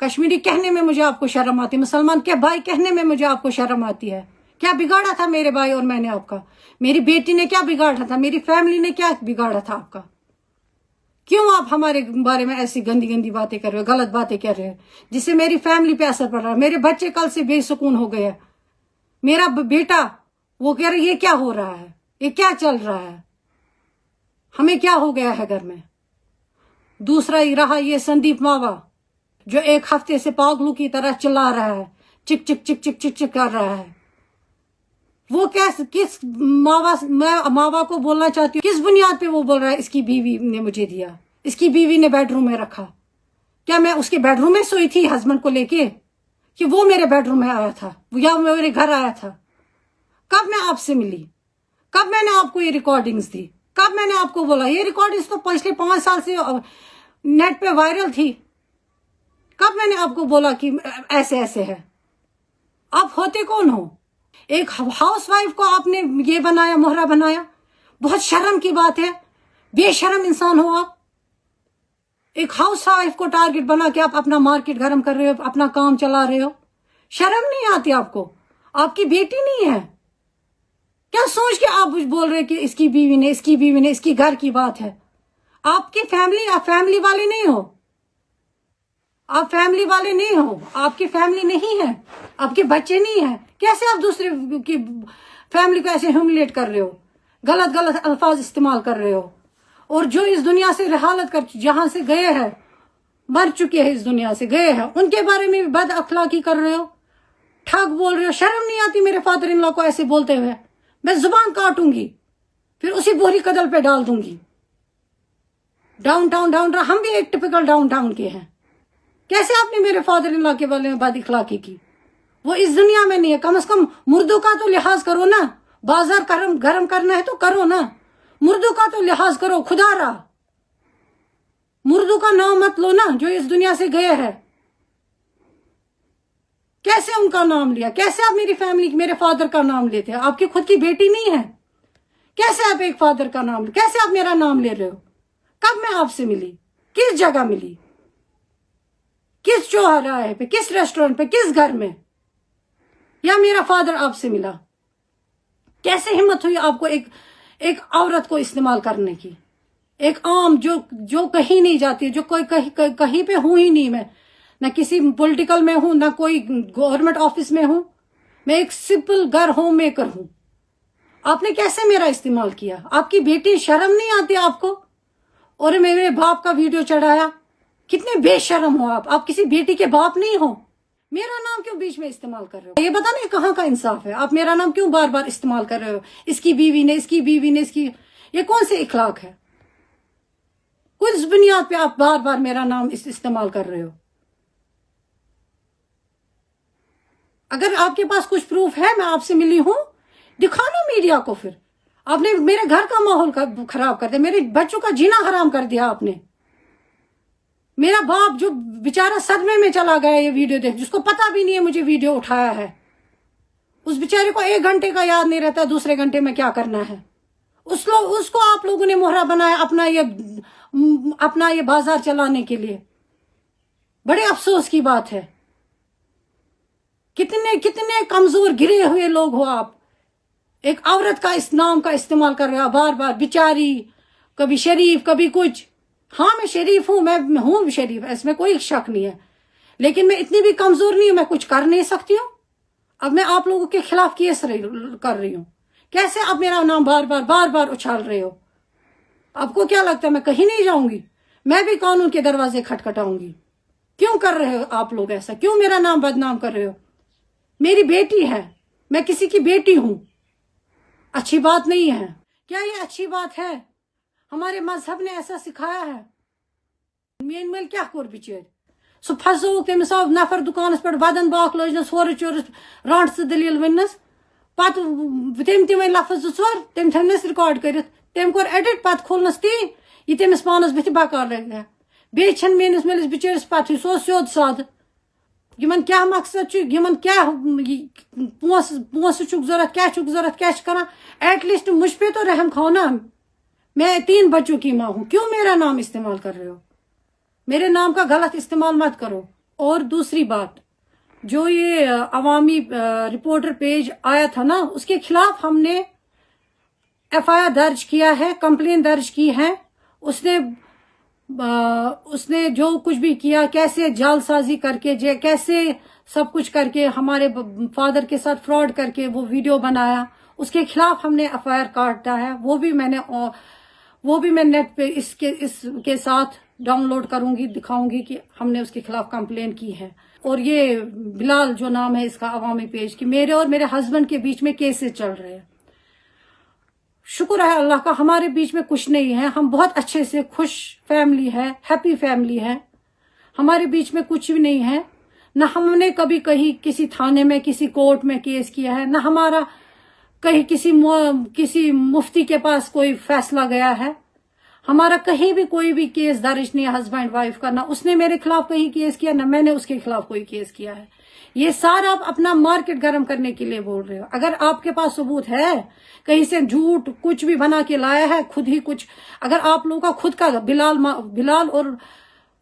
کشمیری کہنے میں مجھے آپ کو شرم آتی ہے, مسلمان کے بھائی کہنے میں مجھے آپ کو شرم آتی ہے. کیا بگاڑا تھا میرے بھائی اور میں نے آپ کا؟ میری بیٹی نے کیا بگاڑا تھا؟ میری فیملی نے کیا بگاڑا تھا آپ کا؟ کیوں آپ ہمارے بارے میں ایسی گندی گندی باتیں کر رہے ہو, غلط باتیں کر رہے ہو, جس سے میری فیملی پہ اثر پڑ رہا ہے. میرے بچے کل سے بے سکون ہو گئے. میرا بیٹا وہ کہہ رہا ہے یہ کیا ہو رہا ہے, یہ کیا چل رہا ہے, ہمیں کیا ہو گیا ہے گھر میں. دوسرا ہی رہا یہ سندیپ ماوا, جو ایک ہفتے سے پاگلوں کی طرح چلا رہا ہے, چک چک چک چک چک چک کر رہا ہے. وہ کس ماوا کو بولنا چاہتی ہوں, کس بنیاد پہ وہ بول رہا ہے اس کی بیوی نے مجھے دیا, اس کی بیوی نے بیڈ روم میں رکھا؟ کیا میں اس کے بیڈ روم میں سوئی تھی ہسبینڈ کو لے کے, کہ وہ میرے بیڈ روم میں آیا تھا یا میرے گھر آیا تھا؟ کب میں آپ سے ملی؟ کب میں نے آپ کو یہ ریکارڈنگز دی؟ کب میں نے آپ کو بولا؟ یہ ریکارڈنگز تو پچھلے 5 سال سے نیٹ پہ وائرل تھی. کب میں نے آپ کو بولا کہ ایسے ایسے ہے؟ آپ ہوتے کون ہو؟ ایک ہاؤس وائف کو آپ نے یہ بنایا, مہرا بنایا. بہت شرم کی بات ہے, بے شرم انسان ہو آپ. ایک ہاؤس وائف کو ٹارگٹ بنا کے آپ اپنا مارکیٹ گرم کر رہے ہو, اپنا کام چلا رہے ہو. شرم نہیں آتی آپ کو؟ آپ کی بیٹی نہیں ہے کیا سوچ کے آپ بول رہے کہ اس کی بیوی نے, اس کی بیوی نے, اس کی گھر کی بات ہے؟ آپ کی فیملی, آپ فیملی والے نہیں ہو, آپ فیملی والے نہیں ہو, آپ کی فیملی نہیں ہے, آپ کے بچے نہیں ہیں. کیسے آپ دوسرے کی فیملی کو ایسے ہیوملیٹ کر رہے ہو, غلط غلط الفاظ استعمال کر رہے ہو؟ اور جو اس دنیا سے رحالت کر جہاں سے گئے ہیں, مر چکے ہیں, اس دنیا سے گئے ہیں, ان کے بارے میں بھی بد اخلاقی کر رہے ہو, ٹھگ بول رہے ہو. شرم نہیں آتی میرے فادر ان لا کو ایسے بولتے ہوئے؟ میں زبان کاٹوں گی, پھر اسی بوری قدل پہ ڈال دوں گی. ڈاؤن ٹاؤن ہم بھی ایک ٹپیکل ڈاؤن ٹاؤن کے ہیں. کیسے آپ نے میرے فادر ان لا کے بارے میں بد اخلاقی کی؟ وہ اس دنیا میں نہیں ہے. کم از کم مردوں کا تو لحاظ کرو نا. بازار گرم کرنا ہے تو کرو نا, مردوں کا تو لحاظ کرو. خدا را مردوں کا نام مت لو نا, جو اس دنیا سے گئے ہیں. کیسے ان کا نام لیا؟ کیسے آپ میری فیملی, میرے فادر کا نام لیتے ہیں؟ آپ کی خود کی بیٹی نہیں ہے, کیسے آپ ایک فادر کا نام, کیسے آپ میرا نام لے رہے ہو؟ کب میں آپ سے ملی؟ کس جگہ ملی؟ کس چوراہے پہ, کس ریسٹورینٹ پہ, کس گھر میں؟ یا میرا فادر آپ سے ملا؟ کیسے ہمت ہوئی آپ کو ایک عورت کو استعمال کرنے کی؟ ایک عام جو کہیں نہیں جاتی, جو کوئی کہیں پہ ہوں ہی نہیں. میں نہ کسی پولیٹیکل میں ہوں, نہ کوئی گورنمنٹ آفس میں ہوں, میں ایک سمپل گھر ہوم میکر ہوں. آپ نے کیسے میرا استعمال کیا؟ آپ کی بیٹی, شرم نہیں آتی آپ کو؟ اور میرے باپ کا ویڈیو چڑھایا. کتنے بے شرم ہو آپ کسی بیٹی کے باپ نہیں ہو. میرا نام کیوں بیچ میں استعمال کر رہے ہو؟ یہ بتا نہیں کہاں کا انصاف ہے. آپ میرا نام کیوں بار بار استعمال کر رہے ہو؟ اس کی بیوی نے, اس کی بیوی نے, اس کی, یہ کون سے اخلاق ہے؟ کس بنیاد پہ آپ بار بار میرا نام استعمال کر رہے ہو؟ اگر آپ کے پاس کچھ پروف ہے, میں آپ سے ملی ہوں, دکھانا میڈیا کو. پھر آپ نے میرے گھر کا ماحول خراب کر دیا, میرے بچوں کا جینا حرام کر دیا آپ نے. میرا باپ جو بیچارہ صدمے میں چلا گیا یہ ویڈیو دیکھ, جس کو پتا بھی نہیں ہے مجھے ویڈیو اٹھایا ہے, اس بیچارے کو 1 گھنٹے کا یاد نہیں رہتا دوسرے گھنٹے میں کیا کرنا ہے. اس کو آپ لوگوں نے مہرا بنایا اپنا یہ بازار چلانے کے لیے. بڑے افسوس کی بات ہے. کتنے کمزور گرے ہوئے لوگ ہو آپ. ایک عورت کا اس نام کا استعمال کر رہے ہو بار بار. بیچاری, کبھی شریف, کبھی کچھ. ہاں میں شریف ہوں, میں ہوں شریف, اس میں کوئی شک نہیں ہے, لیکن میں اتنی بھی کمزور نہیں ہوں, میں کچھ کر نہیں سکتی ہوں. اب میں آپ لوگوں کے خلاف کیس کر رہی ہوں. کیسے آپ میرا نام بار بار اچھال رہے ہو؟ آپ کو کیا لگتا ہے میں کہیں نہیں جاؤں گی؟ میں بھی قانون کے دروازے کھٹکھٹاؤں گی. کیوں کر رہے ہو آپ لوگ ایسا؟ کیوں میرا نام بدنام کر رہے ہو؟ میری بیٹی ہے, میں کسی کی بیٹی ہوں. اچھی بات نہیں ہے. کیا یہ اچھی بات ہے؟ ہمارے مذہب نے ایسا سکھایا ہے. مین مل کیا کور بچر سو پھسوک تمس آو نفر دکانس پہ ودن باق لجنس ہور چورس رانٹ سے دلیل ونس, پتہ تم ون لفظ 2 تم تھنس ریکارڈ کرت, تم کور ایڈٹ, پتہ کھولنس تی یہ تمس پانس بت بکار لگا. بیچن میس ملس بچرس پتہ سو سیود ساد. یمن کیا مقصد یمن کیا پونس ضرورت, کیا ضرورت, کیا کران. ایٹ لیسٹ مجھ پہ تو رحم کھاؤ نا. میں 3 بچوں کی ماں ہوں. کیوں میرا نام استعمال کر رہے ہو؟ میرے نام کا غلط استعمال مت کرو. اور دوسری بات، جو یہ عوامی رپورٹر پیج آیا تھا نا، اس کے خلاف ہم نے FIR درج کیا ہے، کمپلین درج کی ہے. اس نے جو کچھ بھی کیا، کیسے جال سازی کر کے، کیسے سب کچھ کر کے ہمارے فادر کے ساتھ فراڈ کر کے وہ ویڈیو بنایا، اس کے خلاف ہم نے FIR کاٹا ہے. وہ بھی میں نیٹ پہ اس کے ساتھ ڈاؤن لوڈ کروں گی، دکھاؤں گی کہ ہم نے اس کے خلاف کمپلین کی ہے. اور یہ بلال جو نام ہے اس کا عوامی پیج کی، میرے اور میرے ہسبینڈ کے بیچ میں کیسز چل رہے ہیں. شکر ہے اللہ کا، ہمارے بیچ میں کچھ نہیں ہے، ہم بہت اچھے سے خوش فیملی ہے، ہیپی فیملی ہے. ہمارے بیچ میں کچھ بھی نہیں ہے. نہ ہم نے کبھی کہیں کسی تھانے میں، کسی کورٹ میں کیس کیا ہے، نہ ہمارا کہیں کسی مفتی کے پاس کوئی فیصلہ گیا ہے. ہمارا کہیں بھی کوئی بھی کیس درج نہیں ہے ہسبینڈ وائف کا. نہ اس نے میرے خلاف کہیں کیس کیا، نہ میں نے اس کے خلاف کوئی کیس کیا ہے. یہ سارا آپ اپنا مارکیٹ گرم کرنے کے لیے بول رہے ہو. اگر آپ کے پاس ثبوت ہے، کہیں سے جھوٹ کچھ بھی بنا کے لایا ہے، خود ہی کچھ، اگر آپ لوگوں کا خود کا بلال اور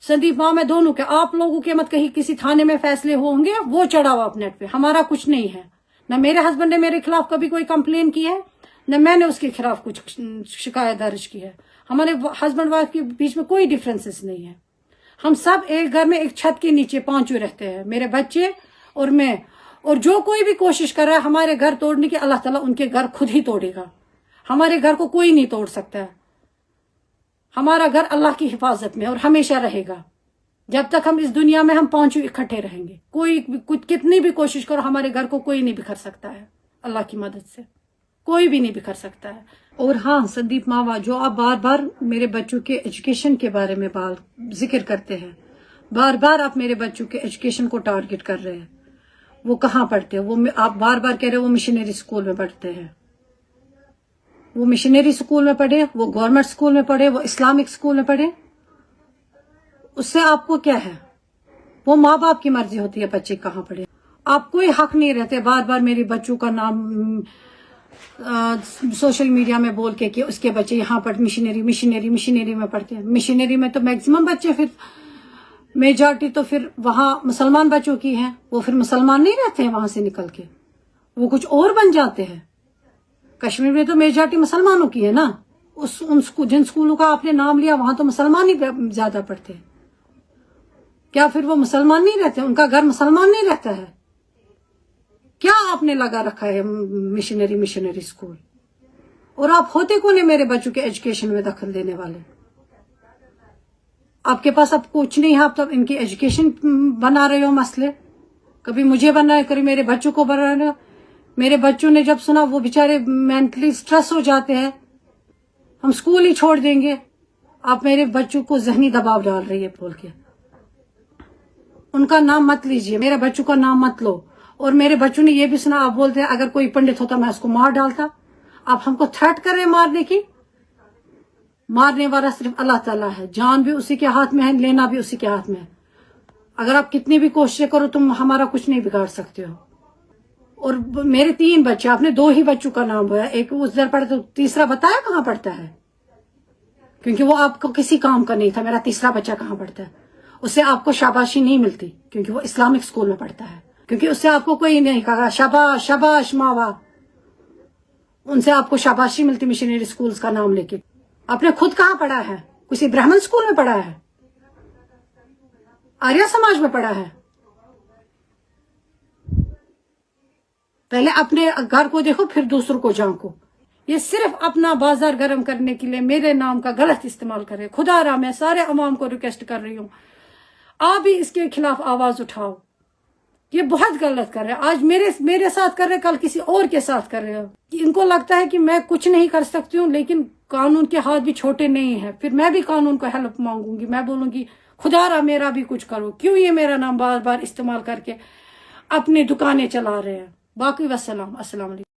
سندیپ ماں میں دونوں کے، آپ لوگوں کے مت کہیں کسی تھانے میں فیصلے ہوں گے، وہ چڑھاؤ آپ نیٹ پہ. ہمارا کچھ نہیں ہے. نہ میرے ہسبینڈ نے میرے خلاف کبھی کوئی کمپلین کی ہے، نہ میں نے اس کے خلاف کچھ شکایت درج کی ہے. ہمارے ہسبینڈ وائف کے بیچ میں کوئی ڈفرینسز نہیں ہے. ہم سب ایک گھر میں ایک چھت کے نیچے پانچوں رہتے ہیں، میرے بچے اور میں. اور جو کوئی بھی کوشش کر رہا ہے ہمارے گھر توڑنے کی، اللہ تعالیٰ ان کے گھر خود ہی توڑے گا. ہمارے گھر کو کوئی نہیں توڑ سکتا ہے. ہمارا گھر اللہ کی حفاظت میں اور ہمیشہ رہے گا. جب تک ہم اس دنیا میں ہم پانچوں اکٹھے رہیں گے. کوئی کتنی بھی کوشش کرو، ہمارے گھر کو کوئی نہیں بکھر سکتا ہے. اللہ کی مدد سے کوئی بھی نہیں بکھر سکتا ہے. اور ہاں سندیپ ماوا، جو آپ بار بار میرے بچوں کے ایجوکیشن کے بارے میں ذکر کرتے ہیں، بار بار آپ میرے بچوں کے ایجوکیشن کو ٹارگٹ کر رہے ہیں. وہ کہاں پڑھتے ہیں؟ وہ آپ بار بار کہہ رہے ہیں وہ مشنری اسکول میں پڑھتے ہیں. وہ مشنری اسکول میں پڑھے، وہ گورنمنٹ اسکول میں پڑھے، وہ اسلامک اسکول میں پڑھے، اس سے آپ کو کیا ہے؟ وہ ماں باپ کی مرضی ہوتی ہے بچے کہاں پڑھے. آپ کوئی حق نہیں رہتے بار بار میرے بچوں کا نام سوشل میڈیا میں بول کے کہ اس کے بچے یہاں پر مشنری میں پڑھتے ہیں. مشنری میں تو میکسیمم بچے، پھر میجارٹی تو پھر وہاں مسلمان بچوں کی ہیں. وہ پھر مسلمان نہیں رہتے ہیں وہاں سے نکل کے، وہ کچھ اور بن جاتے ہیں. کشمیر میں تو میجارٹی مسلمانوں کی ہے نا. جن اسکولوں کا آپ نے نام لیا وہاں تو مسلمان ہی زیادہ پڑھتے ہیں. کیا پھر وہ مسلمان نہیں رہتے؟ ان کا گھر مسلمان نہیں رہتا ہے؟ کیا آپ نے لگا رکھا ہے مشنری اسکول؟ اور آپ ہوتے کون ہیں میرے بچوں کے ایجوکیشن میں دخل دینے والے؟ آپ کے پاس اب کچھ نہیں ہے، آپ تو ان کی ایجوکیشن بنا رہے ہو مسئلے. کبھی مجھے بنا ہے، کبھی میرے بچوں کو بنا رہے ہو. میرے بچوں نے جب سنا وہ بیچارے مینٹلی سٹریس ہو جاتے ہیں، ہم اسکول ہی چھوڑ دیں گے. آپ میرے بچوں کو ذہنی دباؤ ڈال رہی ہے بول کے. ان کا نام مت لیجیے، میرے بچوں کا نام مت لو. اور میرے بچوں نے یہ بھی سنا، آپ بولتے ہیں اگر کوئی پنڈت ہوتا میں اس کو مار ڈالتا. آپ ہم کو تھریٹ کر رہے ہیں مارنے کی. مارنے والا صرف اللہ تعالیٰ ہے. جان بھی اسی کے ہاتھ میں ہے، لینا بھی اسی کے ہاتھ میں ہے. اگر آپ کتنی بھی کوششیں کرو تم ہمارا کچھ نہیں بگاڑ سکتے ہو. اور میرے 3 بچے، آپ نے 2 ہی بچوں کا نام بولا. ایک ادھر پڑھتا، تیسرا بتایا کہاں پڑھتا ہے؟ کیونکہ وہ آپ کو کسی کام کا نہیں تھا. میرا تیسرا بچہ کہاں پڑھتا ہے؟ اس سے آپ کو شاباشی نہیں ملتی کیونکہ وہ اسلامک اسکول میں پڑھتا ہے. کیونکہ اس سے آپ کو کوئی نہیں کہا شاباش شاباش ماوا. ان سے آپ کو شاباشی ملتی مشنری اسکولز کا نام لے کے. آپ نے خود کہاں پڑھا ہے؟ کسی برہمن اسکول میں پڑھا ہے؟ آریہ سماج میں پڑھا ہے؟ پہلے اپنے گھر کو دیکھو پھر دوسروں کو جھانکو. یہ صرف اپنا بازار گرم کرنے کے لیے میرے نام کا غلط استعمال کر رہے. خدا را میں سارے عوام کو ریکویسٹ کر رہی ہوں، آپ بھی اس کے خلاف آواز اٹھاؤ. یہ بہت غلط کر رہے ہیں. آج میرے ساتھ کر رہے، کل کسی اور کے ساتھ کر رہے ہو. ان کو لگتا ہے کہ میں کچھ نہیں کر سکتی ہوں، لیکن قانون کے ہاتھ بھی چھوٹے نہیں ہیں. پھر میں بھی قانون کو ہیلپ مانگوں گی. میں بولوں گی خدا را میرا بھی کچھ کرو. کیوں یہ میرا نام بار بار استعمال کر کے اپنی دکانیں چلا رہے ہیں؟ باقی السلام علیکم.